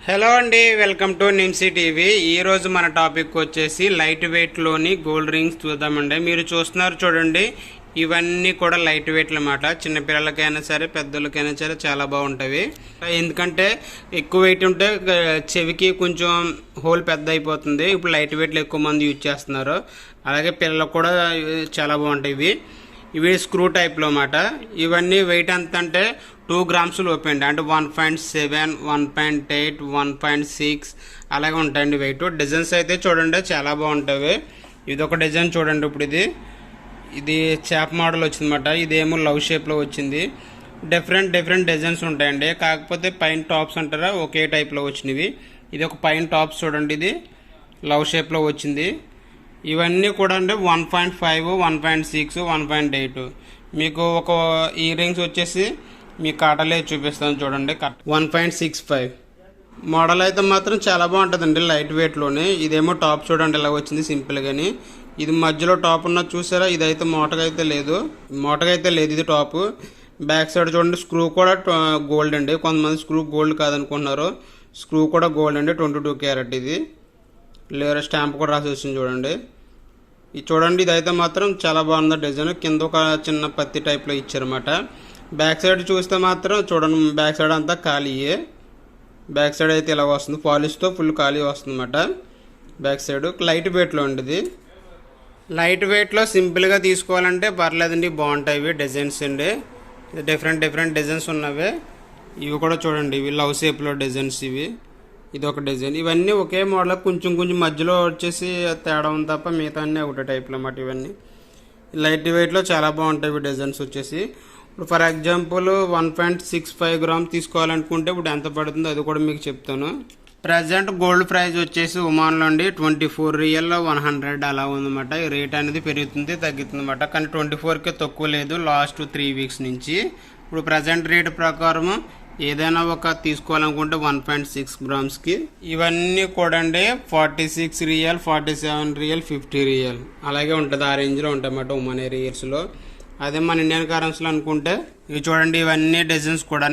Hello అండి, welcome to నిమ్సీ TV. ఈరోజు మన టాపిక్ వచ్చేసి లైట్ వెయిట్లోని గోల్డ్ రింగ్స్ చూద్దామండి. మీరు చూస్తున్నారు చూడండి, ఇవన్నీ కూడా లైట్ వెయిట్లు అన్నమాట. చిన్నపిల్లలకైనా సరే పెద్దలకైనా సరే చాలా బాగుంటాయి. ఎందుకంటే ఎక్కువ వెయిట్ ఉంటే చెవికి కొంచెం హోల్ పెద్ద అయిపోతుంది. ఇప్పుడు లైట్ వెయిట్లు ఎక్కువ మంది యూజ్ చేస్తున్నారు. అలాగే పిల్లలకు కూడా చాలా బాగుంటాయి. ఇవి స్క్రూ టైప్లో అన్నమాట. ఇవన్నీ వెయిట్ ఎంత అంటే 2 grams లోపు అండి. అంటే 1.7, 1.8, 1.6 అలాగే ఉంటాయండి వెయిట్. డిజైన్స్ అయితే చూడండి చాలా బాగుంటాయి. ఇది ఒక డిజైన్ చూడండి. ఇప్పుడు ఇది చేప మోడల్ వచ్చిందన్నమాట. ఇదేమో లవ్ షేప్లో వచ్చింది. డిఫరెంట్ డిజైన్స్ ఉంటాయండి. కాకపోతే పైన టాప్స్ అంటారా ఒకే టైప్లో వచ్చినవి. ఇది ఒక పైన టాప్స్ చూడండి, ఇది లవ్ షేప్లో వచ్చింది. ఇవన్నీ కూడా అంటే 1.5, 1.6, 1.8. మీకు ఒక ఇయర్ రింగ్స్ వచ్చేసి మీ కాటలే చూపిస్తాను చూడండి. 1.65 మోడల్ అయితే మాత్రం చాలా బాగుంటుందండి లైట్ వెయిట్లోనే. ఇదేమో టాప్ చూడండి ఇలా వచ్చింది సింపుల్గాని. ఇది మధ్యలో టాప్ ఉన్నది చూసారా, ఇదైతే మోటగా అయితే లేదు ఇది టాప్. బ్యాక్ సైడ్ చూడండి, స్క్రూ కూడా గోల్డ్ అండి. కొంతమంది స్క్రూ గోల్డ్ కాదనుకుంటున్నారు, స్క్రూ కూడా గోల్డ్ అండి. 22 క్యారెట్ ఇది. లేరా స్టాంప్ కూడా రాసి వచ్చింది చూడండి. ఇది చూడండి, ఇదైతే మాత్రం చాలా బాగుంది డిజైన్. కింద ఒక చిన్న పత్తి టైప్లో ఇచ్చారన్నమాట. బ్యాక్ సైడ్ చూస్తే మాత్రం చూడండి, బ్యాక్ సైడ్ అంతా ఖాళీయే. బ్యాక్ సైడ్ అయితే ఇలా వస్తుంది, పాలిష్తో ఫుల్ ఖాళీ వస్తుంది అన్నమాట. బ్యాక్ సైడ్ లైట్ వెయిట్లో ఉండేది. లైట్ వెయిట్లో సింపుల్గా తీసుకోవాలంటే పర్లేదండి, బాగుంటాయి డిజైన్స్ అండి. డిఫరెంట్ డిజైన్స్ ఉన్నవి. ఇవి కూడా చూడండి, ఇవి లవ్ షేప్లో డిజైన్స్. ఇది ఒక డిజైన్. ఇవన్నీ ఒకే మోడల్, కొంచెం మధ్యలో వచ్చేసి తేడా ఉంది తప్ప మిగతా అన్నీ ఒకటే టైప్లో అన్నమాట. ఇవన్నీ లైట్ వెయిట్లో చాలా బాగుంటాయి డిజైన్స్ వచ్చేసి. ఇప్పుడు ఫర్ ఎగ్జాంపుల్ 1.65 grams తీసుకోవాలనుకుంటే ఇప్పుడు ఎంత పడుతుందో అది కూడా మీకు చెప్తాను. ప్రజెంట్ గోల్డ్ ప్రైస్ వచ్చేసి ఒమాన్లో అండి 24 రియల్ 100 అలా ఉందన్నమాట. ఈ రేట్ అనేది పెరుగుతుంది తగ్గుతుంది అన్నమాట. కానీ 24కి తక్కువ లేదు లాస్ట్ 3 weeks నుంచి. ఇప్పుడు ప్రజెంట్ రేట్ ప్రకారం ఏదైనా ఒక తీసుకోవాలనుకుంటే 1.6 grams ఇవన్నీ కూడా అండి 46 రియల్, 47 రియల్, 50 రియల్ అలాగే ఉంటుంది. ఆ రేంజ్లో ఉంటాయి అన్నమాట ఒమాన్ రియల్స్లో. అదే మన ఇండియన్ కరెన్సీలో అనుకుంటే ఇవి చూడండి, ఇవన్నీ డిజైన్స్ కూడా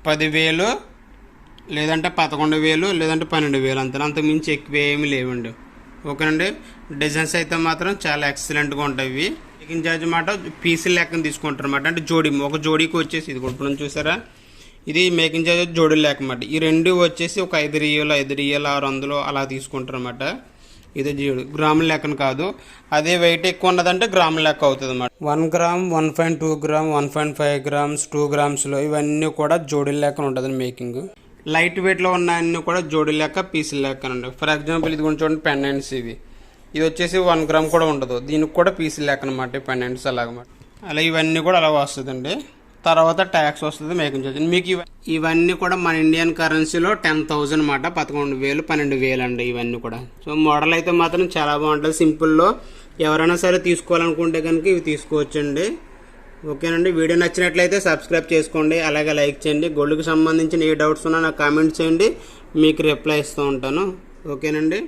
10,000 లేదంటే 11,000 లేదంటే 12,000 అంతకు మించి ఎక్కువ ఏమీ లేవండి. ఓకేనండి. డిజైన్స్ అయితే మాత్రం చాలా ఎక్సలెంట్గా ఉంటాయి. మేకింగ్ ఛార్జ్ మాట పీసుల లెక్కన తీసుకుంటారు అన్నమాట. అంటే ఒక జోడీకి వచ్చేసి ఇది కొట్టుకుని చూసారా, ఇది మేకింగ్ ఛార్జ్ జోడీ లెక్క అన్నమాట. ఈ రెండు వచ్చేసి ఒక 5 రియల్ 600 అలా తీసుకుంటారు అన్నమాట. ఇది గ్రాముల లెక్కన కాదు. అదే వెయిట్ ఎక్కువ ఉన్నదంటే గ్రాముల లెక్క అవుతుంది అన్నమాట. 1 gram, 1.2 gram, 1.5 grams, 2 gramsలో ఇవన్నీ కూడా జోడీ లెక్కన ఉంటుంది మేకింగ్. లైట్ వెయిట్లో ఉన్న అన్ని కూడా జోడీ లెక్క పీసుల లెక్కనండి. ఫర్ ఎగ్జాంపుల్ ఇది కూడా చూడండి, పెండెంట్స్ ఇది వచ్చేసి 1 gram కూడా ఉండదు. దీనికి కూడా పీసుల లెక్క అనమాట, పెండెంట్స్ అలాగమాట. అలా ఇవన్నీ కూడా అలా వస్తుందండి. తర్వాత ట్యాక్స్ వస్తుంది, మేకింగ్ ఛార్జ్. మీకు ఇవన్నీ కూడా మన ఇండియన్ కరెన్సీలో 10,000 అన్నమాట. 11,000, 12,000 అండి ఇవన్నీ కూడా. సో మోడల్ అయితే మాత్రం చాలా బాగుంటుంది. సింపుల్లో ఎవరైనా సరే తీసుకోవాలనుకుంటే కనుక ఇవి తీసుకోవచ్చండి. ఓకేనండి. వీడియో నచ్చినట్లయితే సబ్స్క్రైబ్ చేసుకోండి, అలాగే లైక్ చేయండి. గోల్డ్కి సంబంధించిన ఏ డౌట్స్ ఉన్నా నాకు కామెంట్ చేయండి, మీకు రిప్లై ఇస్తూ ఉంటాను. ఓకేనండి.